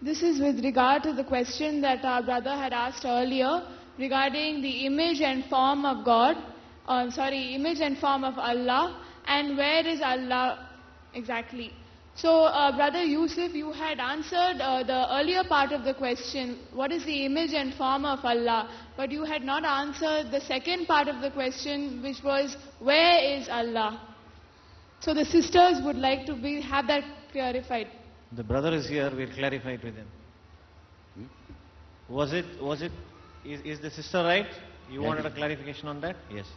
This is with regard to the question that our brother had asked earlier regarding the image and form of God, image and form of Allah, and where is Allah exactly. So, Brother Yusuf, you had answered the earlier part of the question, what is the image and form of Allah? But you had not answered the second part of the question, which was, where is Allah? So the sisters would like to have that clarified. The brother is here, we'll clarify it with him. Is the sister right? You wanted a clarification on that? Yes.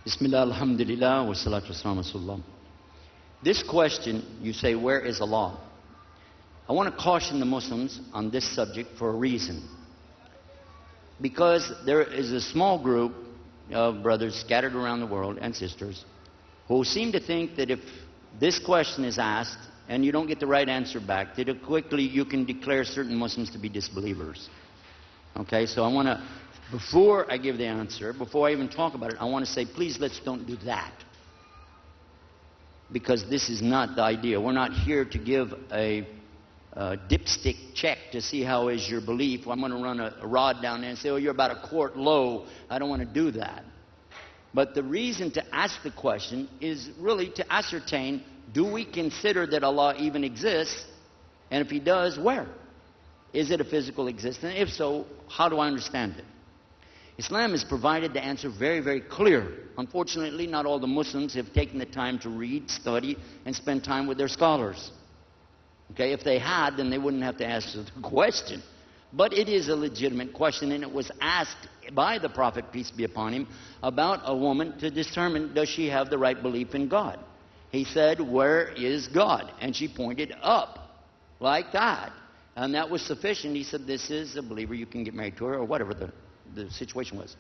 Bismillah, alhamdulillah, wa salatu wassalamu rasulullah. This question, you say, where is Allah? I want to caution the Muslims on this subject for a reason. Because there is a small group of brothers scattered around the world and sisters who seem to think that if this question is asked and you don't get the right answer back, that quickly you can declare certain Muslims to be disbelievers. Okay, so I want to, before I give the answer, before I even talk about it, I want to say, please let's don't do that. Because this is not the idea. We're not here to give a dipstick check to see how is your belief. I'm going to run a rod down there and say, oh, you're about a quart low. I don't want to do that. But the reason to ask the question is really to ascertain, do we consider that Allah even exists? And if He does, where? Is it a physical existence? If so, how do I understand it? Islam has provided the answer very, very clear. Unfortunately, not all the Muslims have taken the time to read, study, and spend time with their scholars. Okay, if they had, then they wouldn't have to ask the question. But it is a legitimate question, and it was asked by the Prophet, peace be upon him, about a woman to determine, does she have the right belief in God? He said, where is God? And she pointed up, like that. And that was sufficient. He said, this is a believer, you can get married to her, or whatever the situation was.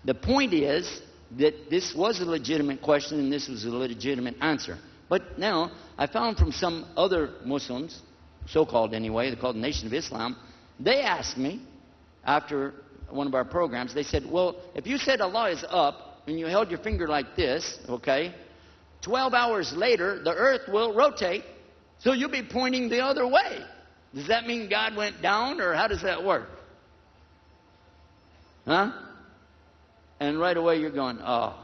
The point is that this was a legitimate question and this was a legitimate answer. But now, I found from some other Muslims, so-called anyway, they're called the Nation of Islam, they asked me, after one of our programs, they said, well, if you said Allah is up and you held your finger like this, okay, 12 hours later, the earth will rotate, so you'll be pointing the other way. Does that mean God went down, or how does that work? Huh? And right away you're going, oh.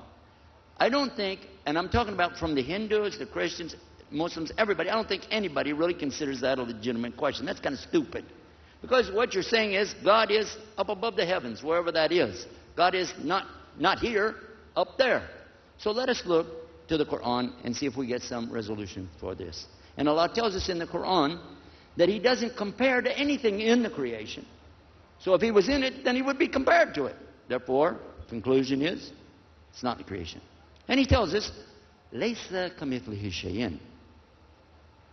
I don't think, and I'm talking about from the Hindus, the Christians, Muslims, everybody, I don't think anybody really considers that a legitimate question. That's kind of stupid. Because what you're saying is God is up above the heavens, wherever that is. God is not here, up there. So let us look to the Quran and see if we get some resolution for this. And Allah tells us in the Quran that He doesn't compare to anything in the creation. So if He was in it, then He would be compared to it. Therefore, conclusion is, it's not the creation. And He tells us, Laysa kamithlihi shay'in.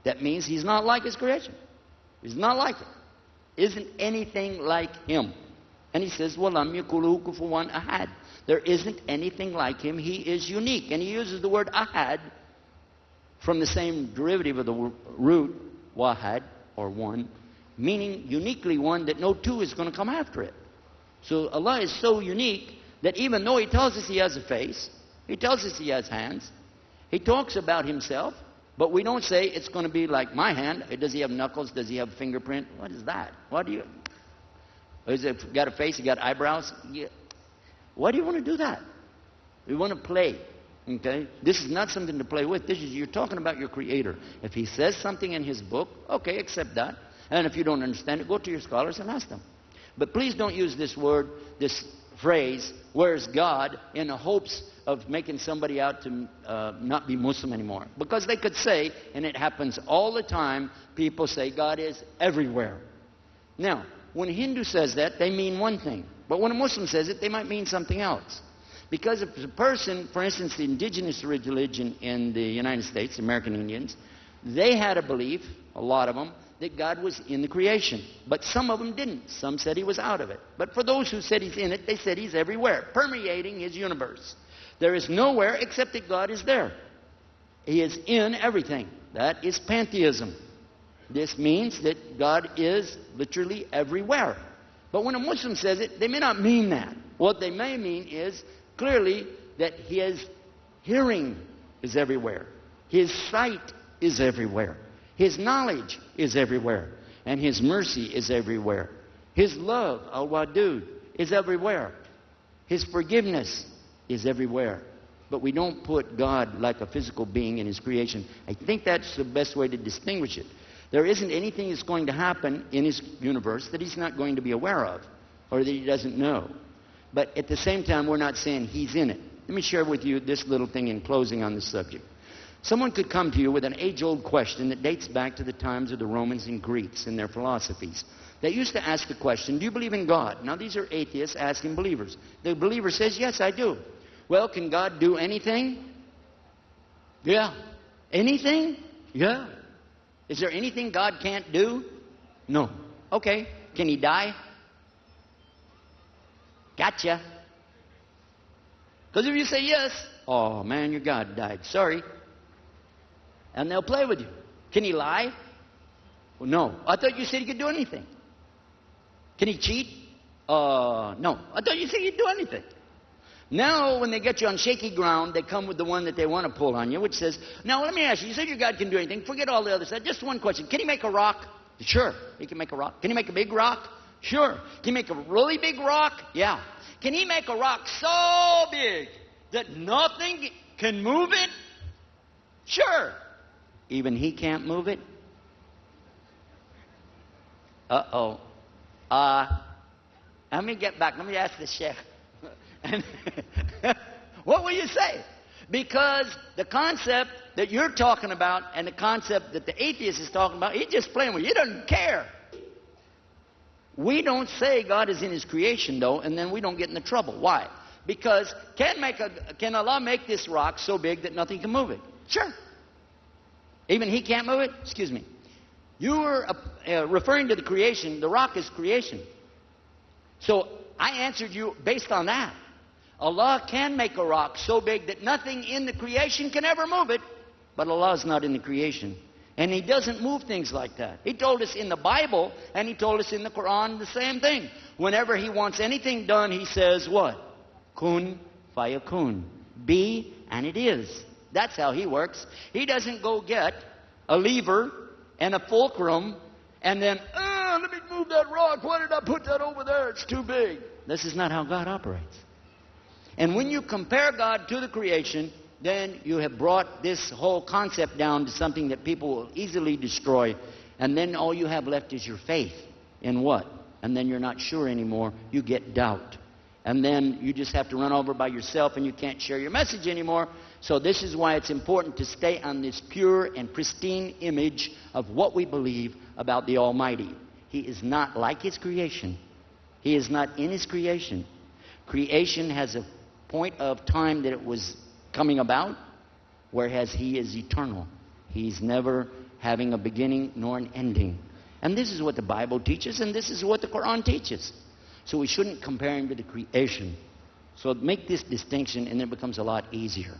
That means He's not like His creation. He's not like it. Isn't anything like Him. And He says, Walam yakuluhu kufuwan ahad. There isn't anything like Him. He is unique. And He uses the word ahad from the same derivative of the root, wahad, or one, meaning uniquely one that no two is going to come after it. So Allah is so unique that even though He tells us He has a face, He tells us He has hands, He talks about Himself, but we don't say it's going to be like my hand. Does He have knuckles? Does He have a fingerprint? What is that? What do you... Is it got a face? He got eyebrows? Yeah. Why do you want to do that? We want to play. Okay? This is not something to play with. You're talking about your Creator. If He says something in His book, okay, accept that. And if you don't understand it, go to your scholars and ask them. But please don't use this word, this phrase, where's God, in the hopes of making somebody out to not be Muslim anymore. Because they could say, and it happens all the time, people say God is everywhere. Now, when a Hindu says that, they mean one thing. But when a Muslim says it, they might mean something else. Because if a person, for instance, the indigenous religion in the United States, American Indians, they had a belief, a lot of them, that God was in the creation. But some of them didn't. Some said He was out of it. But for those who said He's in it, they said He's everywhere, permeating His universe. There is nowhere except that God is there. He is in everything. That is pantheism. This means that God is literally everywhere. But when a Muslim says it, they may not mean that. What they may mean is clearly that His hearing is everywhere. His sight is everywhere. His knowledge is everywhere. And His mercy is everywhere. His love, al-wadud, is everywhere. His forgiveness is everywhere. But we don't put God like a physical being in His creation. I think that's the best way to distinguish it. There isn't anything that's going to happen in His universe that He's not going to be aware of or that He doesn't know. But at the same time, we're not saying He's in it. Let me share with you this little thing in closing on this subject. Someone could come to you with an age-old question that dates back to the times of the Romans and Greeks and their philosophies. They used to ask the question, do you believe in God? Now, these are atheists asking believers. The believer says, yes, I do. Well, can God do anything? Yeah. Anything? Yeah. Is there anything God can't do? No. Okay. Can He die? Gotcha. Because if you say yes, oh man, your God died. Sorry. And they'll play with you. Can He lie? Well, no. I thought you said He could do anything. Can He cheat? No. I thought you said He'd do anything. Now, when they get you on shaky ground, they come with the one that they want to pull on you, which says, now let me ask you, you said your God can do anything. Forget all the other stuff. Just one question. Can He make a rock? Sure. He can make a rock. Can He make a big rock? Sure. Can He make a really big rock? Yeah. Can He make a rock so big that nothing can move it? Sure. Even He can't move it? Uh-oh. Let me get back. Let me ask the sheikh. What will you say? Because the concept that you're talking about and the concept that the atheist is talking about, he's just playing with you. He doesn't care. We don't say God is in His creation, though, and then we don't get into trouble. Why? Because can Allah make this rock so big that nothing can move it? Sure. Even He can't move it? Excuse me. You were referring to the creation. The rock is creation. So I answered you based on that. Allah can make a rock so big that nothing in the creation can ever move it, but Allah is not in the creation. And He doesn't move things like that. He told us in the Bible, and He told us in the Quran the same thing. Whenever He wants anything done, He says what? Kun fayakun. Be, and it is. That's how He works. He doesn't go get a lever and a fulcrum and then, let me move that rock. Why did I put that over there? It's too big. This is not how God operates. And when you compare God to the creation, then you have brought this whole concept down to something that people will easily destroy. And then all you have left is your faith in what? And then you're not sure anymore. You get doubt. And then you just have to run over by yourself and you can't share your message anymore. So this is why it's important to stay on this pure and pristine image of what we believe about the Almighty. He is not like His creation. He is not in His creation. Creation has a point of time that it was coming about, whereas He is eternal. He's never having a beginning nor an ending. And this is what the Bible teaches, and this is what the Quran teaches. So we shouldn't compare Him to the creation. So make this distinction, and it becomes a lot easier.